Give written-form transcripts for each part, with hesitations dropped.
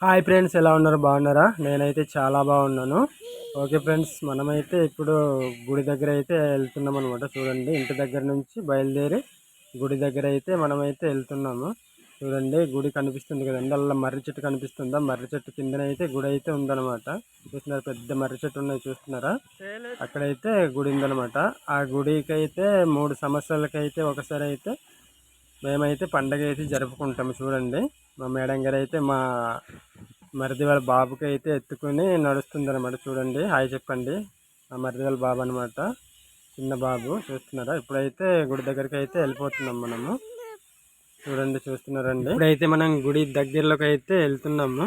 Hi friends, ఎలా ఉన్నారు? బాగున్నారా? నేనైతే చాలా బాగున్నాను. ఓకే ఫ్రెండ్స్, మనమైతే ఇప్పుడు గుడి దగ్గర అయితే వెళ్తున్నాం అనమాట. చూడండి, ఇంటి దగ్గర నుంచి బయలుదేరి గుడి దగ్గర అయితే మనమైతే వెళ్తున్నాము. చూడండి, గుడి కనిపిస్తుంది కదండి, అలా మర్రి చెట్టు కనిపిస్తుందా? మర్రి చెట్టు కిందనైతే గుడి అయితే ఉందన్నమాట. చూస్తున్నారు, పెద్ద మర్రి చెట్టు ఉన్నాయి, చూస్తున్నారా? అక్కడైతే గుడి ఉందన్నమాట. ఆ గుడికి అయితే 3 సంవత్సరాలకైతే ఒకసారి అయితే మేమైతే పండగ అయితే జరుపుకుంటాము. చూడండి, మా మేడం గారు అయితే మా మరిది వాళ్ళ బాబుకి అయితే ఎత్తుకుని నడుస్తుంది అనమాట. చూడండి, హాయ్ చెప్పండి. మా మరిది వాళ్ళ బాబు అనమాట, చిన్న బాబు. చూస్తున్నారా? ఇప్పుడైతే గుడి దగ్గరికి అయితే వెళ్ళిపోతున్నాం మనము. చూడండి, చూస్తున్నారండి. ఇప్పుడైతే మనం గుడి దగ్గరలోకి అయితే వెళ్తున్నాము.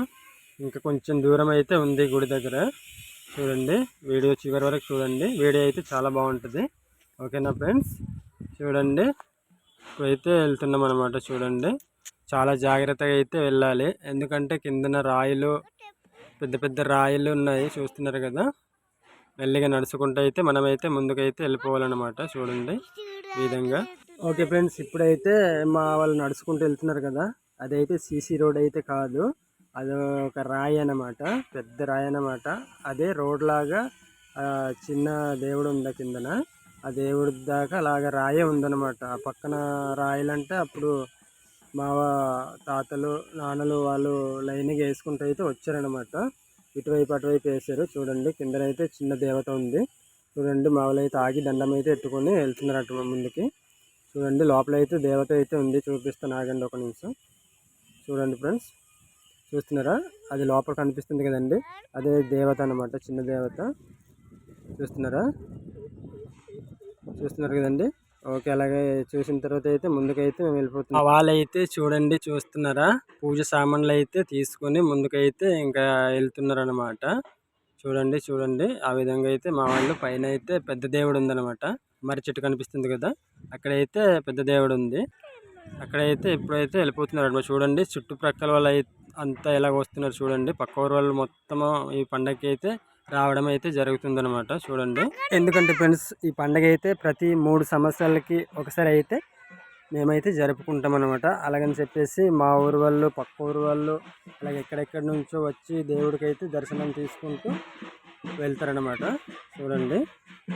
ఇంకా కొంచెం దూరం అయితే ఉంది గుడి దగ్గర. చూడండి, వీడియో చివరి వరకు చూడండి. వీడియో అయితే చాలా బాగుంటుంది. ఓకేనా ఫ్రెండ్స్? చూడండి, ఇప్పుడైతే వెళ్తున్నాం అనమాట. చూడండి, చాలా జాగ్రత్తగా అయితే వెళ్ళాలి, ఎందుకంటే కిందన రాయిలు, పెద్ద పెద్ద రాయిలు ఉన్నాయి, చూస్తున్నారు కదా. మెల్లిగా నడుచుకుంటూ అయితే మనమైతే ముందుకైతే వెళ్ళిపోవాలన్నమాట. చూడండి ఈ విధంగా. ఓకే ఫ్రెండ్స్, ఇప్పుడైతే మా వాళ్ళు నడుచుకుంటూ వెళ్తున్నారు కదా, అదైతే సీసీ రోడ్ అయితే కాదు, అది ఒక రాయి అన్నమాట, పెద్ద రాయి అన్నమాట. అదే రోడ్ లాగా చిన్న దేవుడు ఉందా కిందన, ఆ దేవుడి దాకా అలాగ రాయే ఉందన్నమాట. ఆ పక్కన రాయలంటే అప్పుడు మా తాతలు నాన్నలు వాళ్ళు లైన్గా వేసుకుంటూ అయితే వచ్చారనమాట. ఇటువైపు అటువైపు వేసారు. చూడండి, కిందనైతే చిన్న దేవత ఉంది. చూడండి, మా వాళ్ళు అయితే ఆగి దండం అయితే ఎత్తుకొని వెళ్తున్నారు అటు ముందుకి. చూడండి, లోపల అయితే దేవత అయితే ఉంది, చూపిస్తాను, ఆగండి ఒక నిమిషం. చూడండి ఫ్రెండ్స్, చూస్తున్నారా? అది లోపల కనిపిస్తుంది కదండి, అదే దేవత అనమాట, చిన్న దేవత. చూస్తున్నారా? చూస్తున్నారు కదండి. ఓకే, అలాగే చూసిన తర్వాత అయితే ముందుకైతే మేము వెళ్ళిపోతున్నాం. వాళ్ళైతే చూడండి, చూస్తున్నారా? పూజ సామాన్లు అయితే తీసుకొని ముందుకైతే ఇంకా వెళ్తున్నారు అనమాట. చూడండి, చూడండి, ఆ విధంగా అయితే మా వాళ్ళు పైన అయితే పెద్ద దేవుడు ఉందన్నమాట. మర్రి చెట్టు కనిపిస్తుంది కదా, అక్కడైతే పెద్ద దేవుడు ఉంది. అక్కడైతే ఇప్పుడైతే వెళ్ళిపోతున్నారు అనమాట. చూడండి, చుట్టుప్రక్కల వాళ్ళు అంతా ఎలాగ వస్తున్నారు చూడండి. పక్క ఊరు వాళ్ళు మొత్తము ఈ పండగకి అయితే రావడం అయితే జరుగుతుందన్నమాట. చూడండి, ఎందుకంటే ఫ్రెండ్స్, ఈ పండగ అయితే ప్రతి 3 సంవత్సరాలకి ఒకసారి అయితే మేమైతే జరుపుకుంటాం అనమాట. అలాగని చెప్పేసి మా ఊరు వాళ్ళు, పక్క ఊరు వాళ్ళు, అలాగే ఎక్కడెక్కడి నుంచో వచ్చి దేవుడికి అయితే దర్శనం తీసుకుంటూ వెళ్తారనమాట. చూడండి.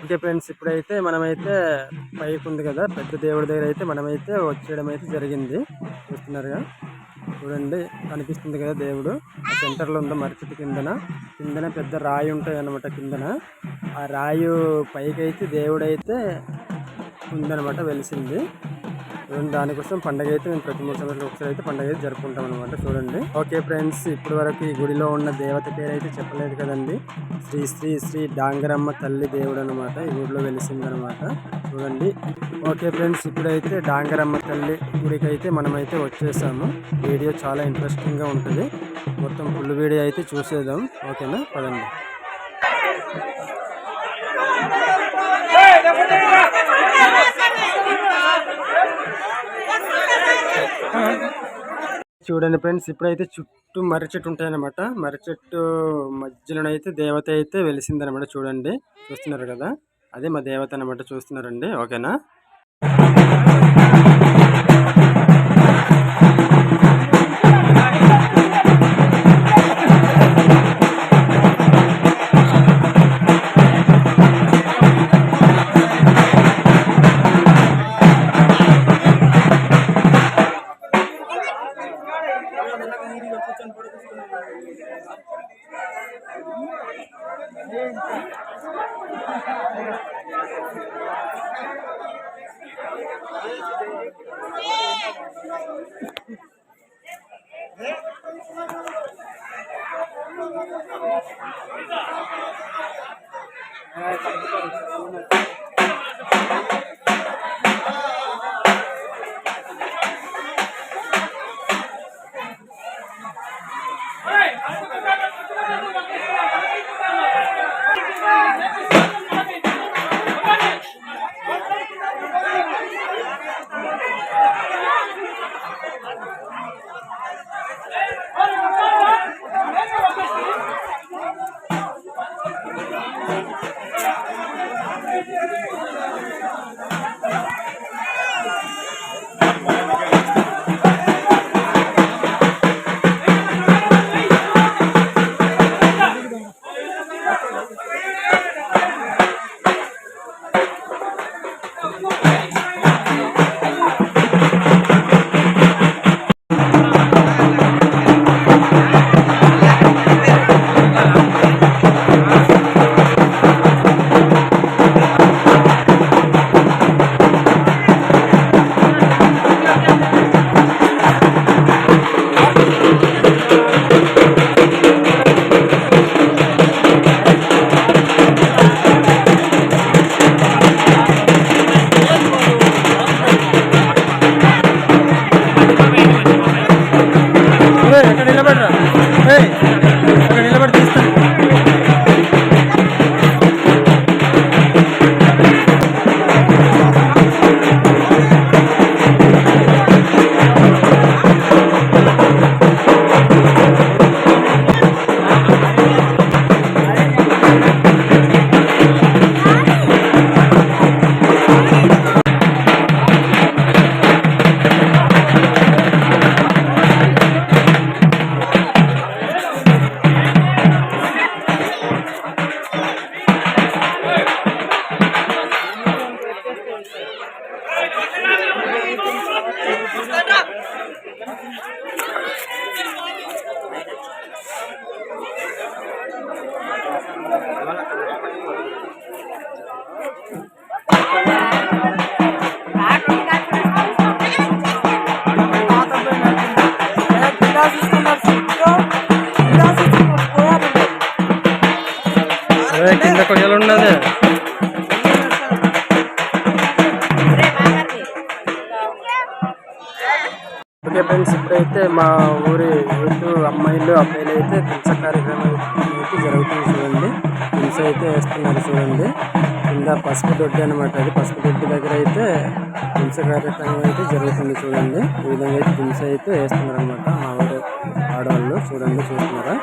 ఓకే ఫ్రెండ్స్, ఇప్పుడైతే మనమైతే పైకి ఉంది కదా పెద్ద దేవుడి దగ్గర అయితే మనమైతే వచ్చేయడం అయితే జరిగింది. చూస్తున్నారుగా, చూడండి, కనిపిస్తుంది కదా దేవుడు. ఆ సెంటర్లో ఉందో మర్రి చెట్టు కిందన పెద్ద రాయి ఉంటుంది అనమాట. కిందన ఆ రాయి పైకి అయితే దేవుడు అయితే ఉందనమాట, వెలిసింది. దానికోసం పండగ అయితే మేము ప్రతి 3 సంవత్సరాలకు ఒకసారి అయితే పండగ అయితే జరుపుకుంటాం అనమాట. చూడండి. ఓకే ఫ్రెండ్స్, ఇప్పటి వరకు ఈ గుడిలో ఉన్న దేవత పేరు అయితే చెప్పలేదు కదండి. శ్రీ శ్రీ శ్రీ డాంగరమ్మ తల్లి దేవుడు అనమాట, ఈ ఊరిలో వెలిసింది అనమాట. చూడండి. ఓకే ఫ్రెండ్స్, ఇప్పుడైతే డాంగరమ్మ తల్లి గుడికి అయితే మనమైతే వచ్చేసాము. వీడియో చాలా ఇంట్రెస్టింగ్గా ఉంటుంది, మొత్తం ఫుల్ వీడియో అయితే చూసేద్దాం. ఓకేనా? పదండి. చూడండి ఫ్రెండ్స్, ఇప్పుడైతే చుట్టూ మర్రి చెట్టు ఉంటాయన్నమాట. మర్రి చెట్టు మధ్యలోనైతే దేవత అయితే వెలిసిందనమాట. చూడండి, చూస్తున్నారు కదా, అదే మా దేవత అనమాట. చూస్తున్నారండి. ఓకేనా? నిలబడి తీస్తాను. కింద కొయ్యలు ఉన్నది. ఓకే ఫ్రెండ్స్, ఇప్పుడైతే మా ఊరి యూత్ అమ్మాయిలు అబ్బాయిలు అయితే హింస కార్యక్రమం అయితే జరుగుతుంది చూడండి. హింస అయితే వేస్తున్నారు చూడండి. కింద పసుపు దొడ్డి అనమాట. అది పసుపు దొడ్డి దగ్గర అయితే హింస కార్యక్రమం అయితే జరుగుతుంది చూడండి. ఈ విధంగా అయితే హింస అయితే వేస్తున్నారు అనమాట మా ఊరు ఆడవాళ్ళు. చూడండి, చూస్తున్నారా?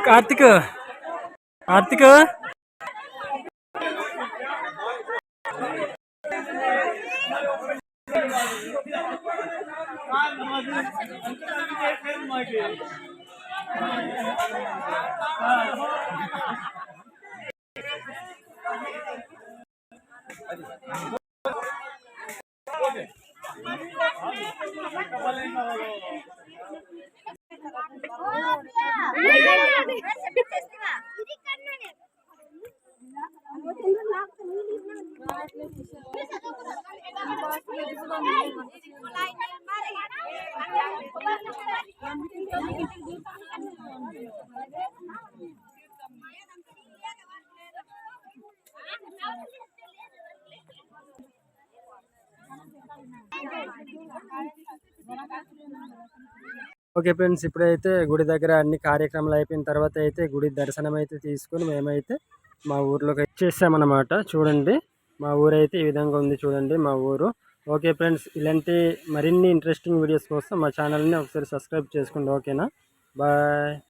కార్తిక్ కార్తిక్ ఓకే ఫ్రెండ్స్, ఇప్పుడైతే గుడి దగ్గర అన్ని కార్యక్రమాలు అయిపోయిన తర్వాత అయితే గుడి దర్శనం అయితే తీసుకొని మేమైతే మా ఊర్లోకి వచ్చేసామన్నమాట. చూడండి, మా ఊరు అయితే ఈ విధంగా ఉంది. చూడండి మా ఊరు. ఓకే ఫ్రెండ్స్, ఇలాంటి మరిన్ని ఇంట్రెస్టింగ్ వీడియోస్ కోసం మా ఛానల్ని ఒకసారి సబ్స్క్రైబ్ చేసుకోండి. ఓకేనా? బాయ్.